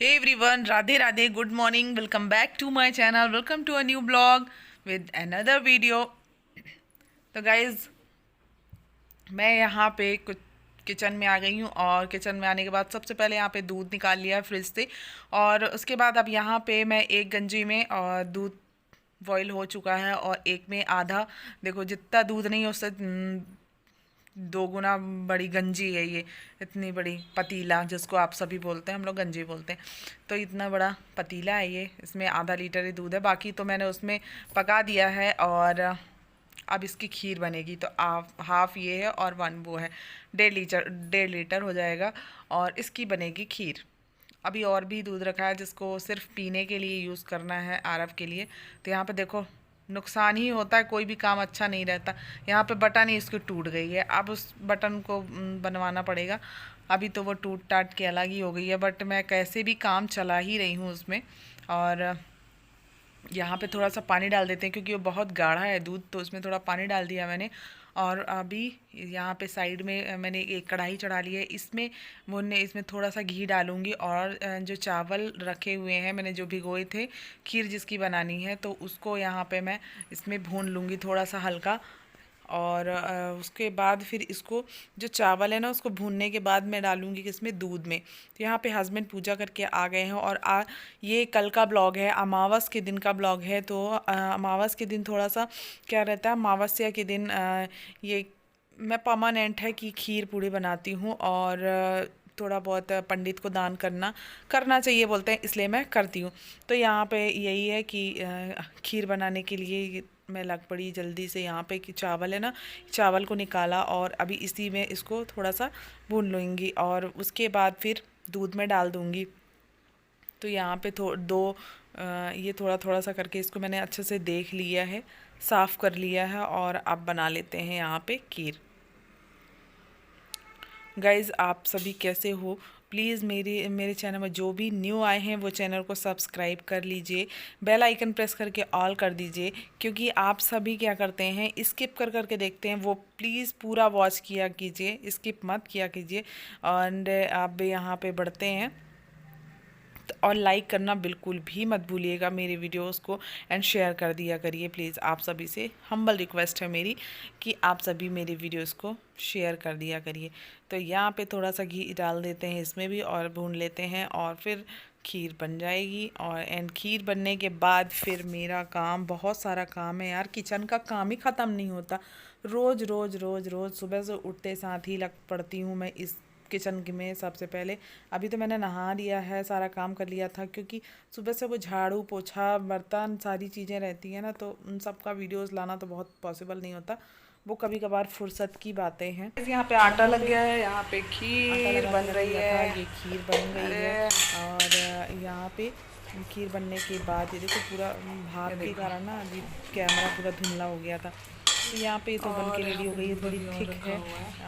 Hey everyone, Radhe Radhe, good morning, welcome back to my channel, welcome to a new blog with another video. तो guys, मैं यहाँ पे कुछ kitchen में आ गई हूँ और किचन में आने के बाद सबसे पहले यहाँ पे दूध निकाल लिया है फ्रिज से। और उसके बाद अब यहाँ पे मैं एक गंजी में और दूध बॉईल हो चुका है और एक में आधा, देखो जितना दूध नहीं है उससे दो गुना बड़ी गंजी है ये। इतनी बड़ी पतीला, जिसको आप सभी बोलते हैं, हम लोग गंजी बोलते हैं। तो इतना बड़ा पतीला है ये, इसमें आधा लीटर ही दूध है। बाकी तो मैंने उसमें पका दिया है और अब इसकी खीर बनेगी। तो हाफ ये है और वन वो है, 1.5 लीटर हो जाएगा और इसकी बनेगी खीर। अभी और भी दूध रखा है जिसको सिर्फ पीने के लिए यूज़ करना है, आरव के लिए। तो यहाँ पे देखो, नुकसान ही होता है, कोई भी काम अच्छा नहीं रहता। यहाँ पे बटन ही इसकी टूट गई है, अब उस बटन को बनवाना पड़ेगा। अभी तो वो टूट टाट के अलग ही हो गई है, बट मैं कैसे भी काम चला ही रही हूँ उसमें। और यहाँ पे थोड़ा सा पानी डाल देते हैं क्योंकि वो बहुत गाढ़ा है दूध, तो उसमें थोड़ा पानी डाल दिया मैंने। और अभी यहाँ पे साइड में मैंने एक कढ़ाई चढ़ा ली है, इसमें थोड़ा सा घी डालूँगी। और जो चावल रखे हुए हैं मैंने, जो भिगोए थे खीर जिसकी बनानी है, तो उसको यहाँ पे मैं इसमें भून लूँगी थोड़ा सा हल्का। और उसके बाद फिर इसको, जो चावल है ना, उसको भूनने के बाद मैं डालूँगी इसमें दूध में। तो यहाँ पे हस्बैंड पूजा करके आ गए हैं और ये कल का ब्लॉग है, अमावस के दिन का ब्लॉग है। तो अमावस के दिन थोड़ा सा क्या रहता है, अमावस्या के दिन ये मैं परमानेंट है कि खीर पूड़ी बनाती हूँ। और थोड़ा बहुत पंडित को दान करना चाहिए बोलते हैं, इसलिए मैं करती हूँ। तो यहाँ पे यही है कि खीर बनाने के लिए मैं लग पड़ी जल्दी से। यहाँ पे कि चावल है ना, चावल को निकाला और अभी इसी में इसको थोड़ा सा भून लूँगी और उसके बाद फिर दूध में डाल दूँगी। तो यहाँ पे ये थोड़ा थोड़ा सा करके इसको मैंने अच्छे से देख लिया है, साफ़ कर लिया है और अब बना लेते हैं यहाँ पे खीर। गाइज़, आप सभी कैसे हो? प्लीज़ मेरे चैनल में जो भी न्यू आए हैं वो चैनल को सब्सक्राइब कर लीजिए, बेल आइकन प्रेस करके ऑल कर दीजिए। क्योंकि आप सभी क्या करते हैं, स्किप कर करके देखते हैं, वो प्लीज़ पूरा वॉच किया कीजिए, स्किप मत किया कीजिए। और आप यहाँ पे बढ़ते हैं और लाइक करना बिल्कुल भी मत भूलिएगा मेरे वीडियोस को, एंड शेयर कर दिया करिए प्लीज़। आप सभी से हम्बल रिक्वेस्ट है मेरी कि आप सभी मेरे वीडियोस को शेयर कर दिया करिए। तो यहाँ पे थोड़ा सा घी डाल देते हैं इसमें भी और भून लेते हैं और फिर खीर बन जाएगी। और खीर बनने के बाद फिर मेरा काम, बहुत सारा काम है यार, किचन का काम ही ख़त्म नहीं होता। रोज़ रोज़ रोज़ रोज़ सुबह से उठते साथ ही लग पड़ती हूँ मैं इस किचन में। सबसे पहले अभी तो मैंने नहा लिया है, सारा काम कर लिया था, क्योंकि सुबह से वो झाड़ू पोछा बर्तन सारी चीज़ें रहती हैं ना, तो उन सब का वीडियोस लाना तो बहुत पॉसिबल नहीं होता, वो कभी कभार फुर्सत की बातें हैं। यहाँ पे आटा लग गया है, यहाँ पे खीर बन रही है, ये खीर बन गई है। और यहाँ पे खीर बनने के बाद ये देखो, पूरा भाप के कारण ना अभी कैमरा पूरा धुंधला हो गया था। तो यहाँ पे तो बन के रेडी हो गई है, थोड़ी थिक है।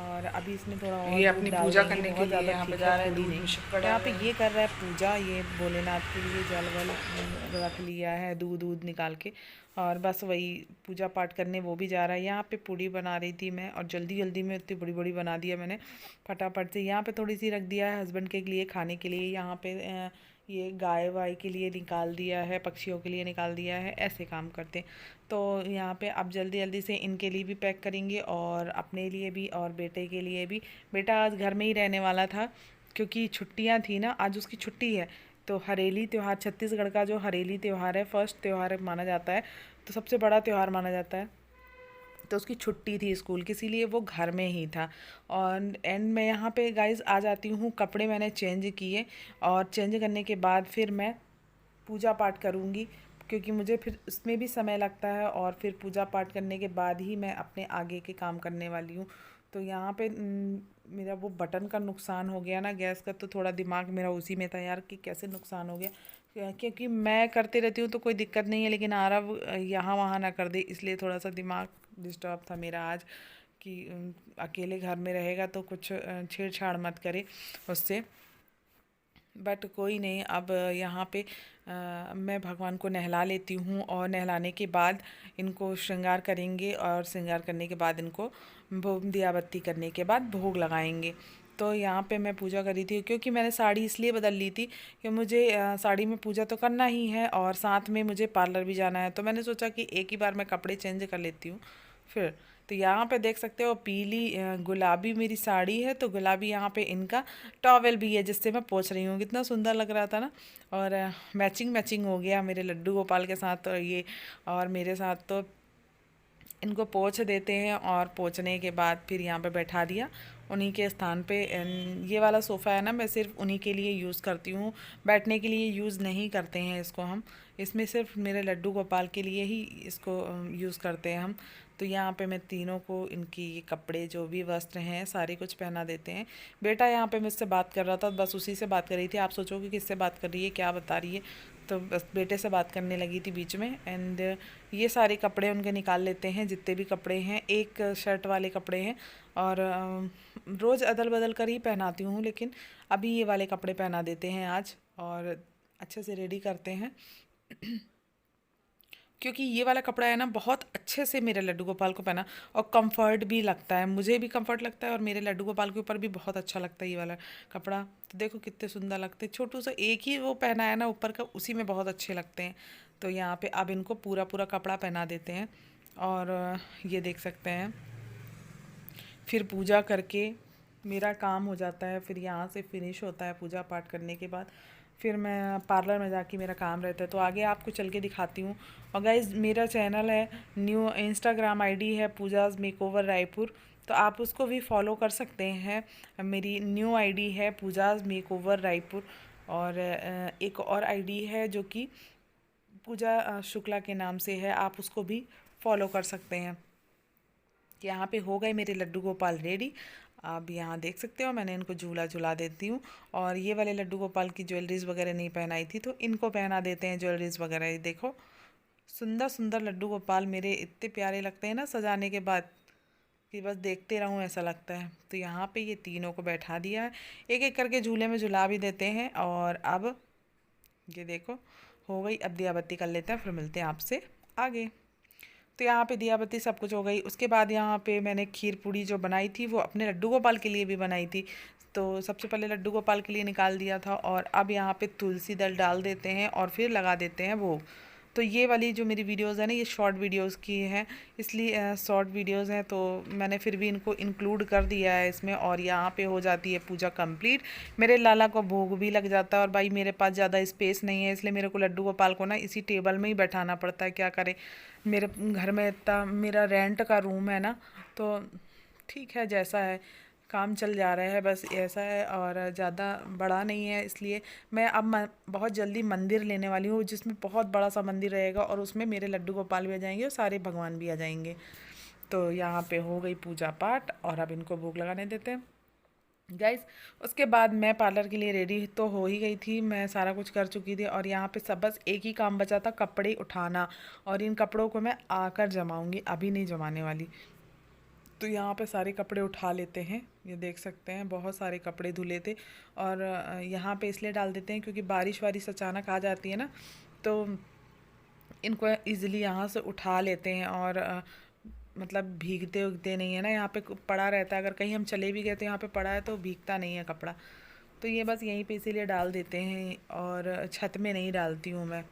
और अभी इसमें थोड़ा और ये अपनी पूजा करने के लिए यहाँ पे जा रहे हैं, दूध में शक्कर यहाँ पे ये कर रहा है पूजा, ये भोलेनाथ के लिए जल वल रख लिया है, दूध निकाल के। और बस वही पूजा पाठ करने वो भी जा रहा है। यहाँ पे पूड़ी बना रही थी मैं और जल्दी जल्दी में इतनी बड़ी बड़ी बना दिया मैंने फटाफट से। यहाँ पे थोड़ी सी रख दिया है हस्बैंड के लिए खाने के लिए। यहाँ पे ये गाय वाय के लिए निकाल दिया है, पक्षियों के लिए निकाल दिया है, ऐसे काम करते हैं। तो यहाँ पे अब जल्दी जल्दी से इनके लिए भी पैक करेंगे और अपने लिए भी और बेटे के लिए भी। बेटा आज घर में ही रहने वाला था क्योंकि छुट्टियाँ थी ना, आज उसकी छुट्टी है। तो हरेली त्यौहार, छत्तीसगढ़ का जो हरेली त्यौहार है, फर्स्ट त्यौहार माना जाता है, तो सबसे बड़ा त्यौहार माना जाता है। तो उसकी छुट्टी थी स्कूल की, इसीलिए वो घर में ही था। और एंड मैं यहाँ पे गाइस आ जाती हूँ, कपड़े मैंने चेंज किए और चेंज करने के बाद फिर मैं पूजा पाठ करूँगी, क्योंकि मुझे फिर उसमें भी समय लगता है। और फिर पूजा पाठ करने के बाद ही मैं अपने आगे के काम करने वाली हूँ। तो यहाँ पे मेरा वो बटन का नुकसान हो गया ना गैस का, तो थोड़ा दिमाग मेरा उसी में था यार कि कैसे नुकसान हो गया। क्योंकि मैं करते रहती हूँ तो कोई दिक्कत नहीं है, लेकिन आरव यहाँ वहाँ ना कर दे, इसलिए थोड़ा सा दिमाग डिस्टर्ब था मेरा आज कि अकेले घर में रहेगा तो कुछ छेड़छाड़ मत करे उससे। बट कोई नहीं, अब यहाँ पे मैं भगवान को नहला लेती हूँ और नहलाने के बाद इनको श्रृंगार करेंगे और श्रृंगार करने के बाद इनको भोग दिया बत्ती करने के बाद भोग लगाएंगे। तो यहाँ पे मैं पूजा करी थी, क्योंकि मैंने साड़ी इसलिए बदल ली थी कि मुझे साड़ी में पूजा तो करना ही है और साथ में मुझे पार्लर भी जाना है। तो मैंने सोचा कि एक ही बार मैं कपड़े चेंज कर लेती हूँ फिर। तो यहाँ पे देख सकते हो पीली गुलाबी मेरी साड़ी है, तो गुलाबी यहाँ पे इनका टॉवेल भी है जिससे मैं पोंछ रही हूँ। कितना सुंदर लग रहा था ना, और मैचिंग मैचिंग हो गया मेरे लड्डू गोपाल के साथ तो ये, और मेरे साथ। तो इनको पोंछ देते हैं और पोंछने के बाद फिर यहाँ पे बैठा दिया उन्हीं के स्थान पे। ये वाला सोफ़ा है ना, मैं सिर्फ उन्हीं के लिए यूज़ करती हूँ, बैठने के लिए यूज़ नहीं करते हैं इसको हम। इसमें सिर्फ मेरे लड्डू गोपाल के लिए ही इसको यूज़ करते हैं हम। तो यहाँ पे मैं तीनों को इनकी ये कपड़े जो भी वस्त्र हैं सारे कुछ पहना देते हैं। बेटा यहाँ पे मुझसे बात कर रहा था, बस उसी से बात कर रही थी। आप सोचोगे किससे बात कर रही है, क्या बता रही है, तो बस बेटे से बात करने लगी थी बीच में। एंड ये सारे कपड़े उनके निकाल लेते हैं, जितने भी कपड़े हैं। एक शर्ट वाले कपड़े हैं और रोज़ अदल बदल कर ही पहनाती हूँ, लेकिन अभी ये वाले कपड़े पहना देते हैं आज और अच्छे से रेडी करते हैं। क्योंकि ये वाला कपड़ा है ना, बहुत अच्छे से मेरे लड्डू गोपाल को पहना और कंफर्ट भी लगता है, मुझे भी कंफर्ट लगता है और मेरे लड्डू गोपाल के ऊपर भी बहुत अच्छा लगता है ये वाला कपड़ा। तो देखो कितने सुंदर लगते हैं, छोटू सा एक ही वो पहना है ना ऊपर का, उसी में बहुत अच्छे लगते हैं। तो यहाँ पे अब इनको पूरा पूरा कपड़ा पहना देते हैं और ये देख सकते हैं। फिर पूजा करके मेरा काम हो जाता है, फिर यहाँ से फिनिश होता है पूजा पाठ करने के बाद। फिर मैं पार्लर में जाके मेरा काम रहता है, तो आगे आपको चल के दिखाती हूँ। और गाइज़ मेरा चैनल है, न्यू इंस्टाग्राम आईडी है पूजाज़ मेकओवर रायपुर, तो आप उसको भी फॉलो कर सकते हैं। मेरी न्यू आईडी है पूजाज़ मेकओवर रायपुर, और एक और आईडी है जो कि पूजा शुक्ला के नाम से है, आप उसको भी फॉलो कर सकते हैं। यहाँ पे हो गए मेरे लड्डू गोपाल रेडी। आप यहाँ देख सकते हो, मैंने इनको झूला झुला देती हूँ। और ये वाले लड्डू गोपाल की ज्वेलरीज वगैरह नहीं पहनाई थी, तो इनको पहना देते हैं ज्वेलरीज वगैरह। ये देखो सुंदर सुंदर लड्डू गोपाल मेरे इतने प्यारे लगते हैं ना सजाने के बाद, कि बस देखते रहूँ ऐसा लगता है। तो यहाँ पे ये तीनों को बैठा दिया है, एक एक करके झूले में झुला भी देते हैं। और अब ये देखो हो गई, अब दिया बत्ती कर लेते हैं, फिर मिलते हैं आपसे आगे। तो यहाँ पे दिया बत्ती सब कुछ हो गई। उसके बाद यहाँ पे मैंने खीर पूड़ी जो बनाई थी वो अपने लड्डू गोपाल के लिए भी बनाई थी, तो सबसे पहले लड्डू गोपाल के लिए निकाल दिया था। और अब यहाँ पे तुलसी दल डाल देते हैं और फिर लगा देते हैं भोग। तो ये वाली जो मेरी वीडियोस है ना, ये शॉर्ट वीडियोस की हैं, इसलिए शॉर्ट वीडियोस हैं, तो मैंने फिर भी इनको इंक्लूड कर दिया है इसमें। और यहाँ पे हो जाती है पूजा कंप्लीट। मेरे लाला को भोग भी लग जाता है, और भाई मेरे पास ज़्यादा स्पेस नहीं है, इसलिए मेरे को लड्डू गोपाल को ना इसी टेबल में ही बैठाना पड़ता है। क्या करें, मेरे घर में इतना मेरा रेंट का रूम है ना, तो ठीक है जैसा है, काम चल जा रहा है, बस ऐसा है। और ज़्यादा बड़ा नहीं है, इसलिए मैं अब बहुत जल्दी मंदिर लेने वाली हूँ, जिसमें बहुत बड़ा सा मंदिर रहेगा और उसमें मेरे लड्डू गोपाल भी आ जाएंगे और सारे भगवान भी आ जाएंगे। तो यहाँ पे हो गई पूजा पाठ और अब इनको भोग लगाने देते हैं गाइस। उसके बाद मैं पार्लर के लिए रेडी तो हो ही गई थी, मैं सारा कुछ कर चुकी थी। और यहाँ पे सब बस एक ही काम बचा था, कपड़े उठाना। और इन कपड़ों को मैं आकर जमाऊँगी, अभी नहीं जमाने वाली। तो यहाँ पे सारे कपड़े उठा लेते हैं, ये देख सकते हैं बहुत सारे कपड़े धुले थे। और यहाँ पे इसलिए डाल देते हैं क्योंकि बारिश वारिश अचानक आ जाती है ना, तो इनको इजीली यहाँ से उठा लेते हैं। और मतलब भीगते उगते नहीं है ना, यहाँ पे पड़ा रहता है। अगर कहीं हम चले भी गए तो यहाँ पे पड़ा है तो भीगता नहीं है कपड़ा, तो ये बस यहीं पे इसीलिए डाल देते हैं। और छत में नहीं डालती हूँ मैं,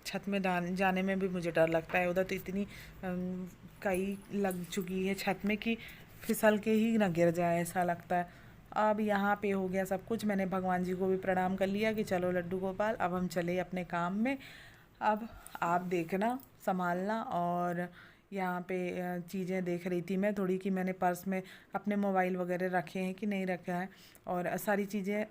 छत में जाने में भी मुझे डर लगता है। उधर तो इतनी कई लग चुकी है छत में कि फिसल के ही ना गिर जाए, ऐसा लगता है। अब यहाँ पे हो गया सब कुछ, मैंने भगवान जी को भी प्रणाम कर लिया कि चलो लड्डू गोपाल अब हम चले अपने काम में। अब आप देखना संभालना। और यहाँ पे चीज़ें देख रही थी मैं थोड़ी कि मैंने पर्स में अपने मोबाइल वगैरह रखे हैं कि नहीं रखा है। और सारी चीज़ें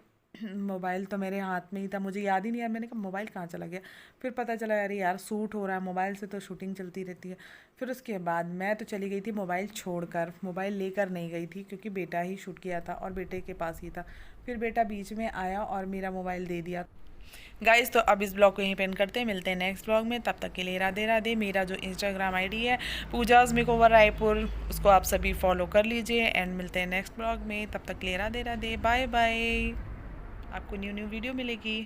मोबाइल तो मेरे हाथ में ही था, मुझे याद ही नहीं, यार मैंने कहा मोबाइल कहाँ चला गया। फिर पता चला अरे यार शूट हो रहा है, मोबाइल से तो शूटिंग चलती रहती है। फिर उसके बाद मैं तो चली गई थी मोबाइल छोड़कर, मोबाइल लेकर नहीं गई थी क्योंकि बेटा ही शूट किया था और बेटे के पास ही था। फिर बेटा बीच में आया और मेरा मोबाइल दे दिया। गाइज़ तो अब इस ब्लॉग को यहीं पे एंड करते हैं, मिलते हैं नेक्स्ट ब्लॉग में। तब तक के लिए राधे राधे। मेरा जो इंस्टाग्राम आईडी है पूजाज़ मेकओवर रायपुर, उसको आप सभी फॉलो कर लीजिए। एंड मिलते हैं नेक्स्ट ब्लॉग में, तब तक के लिए राधे राधे, बाय बाय। आपको न्यू वीडियो मिलेगी।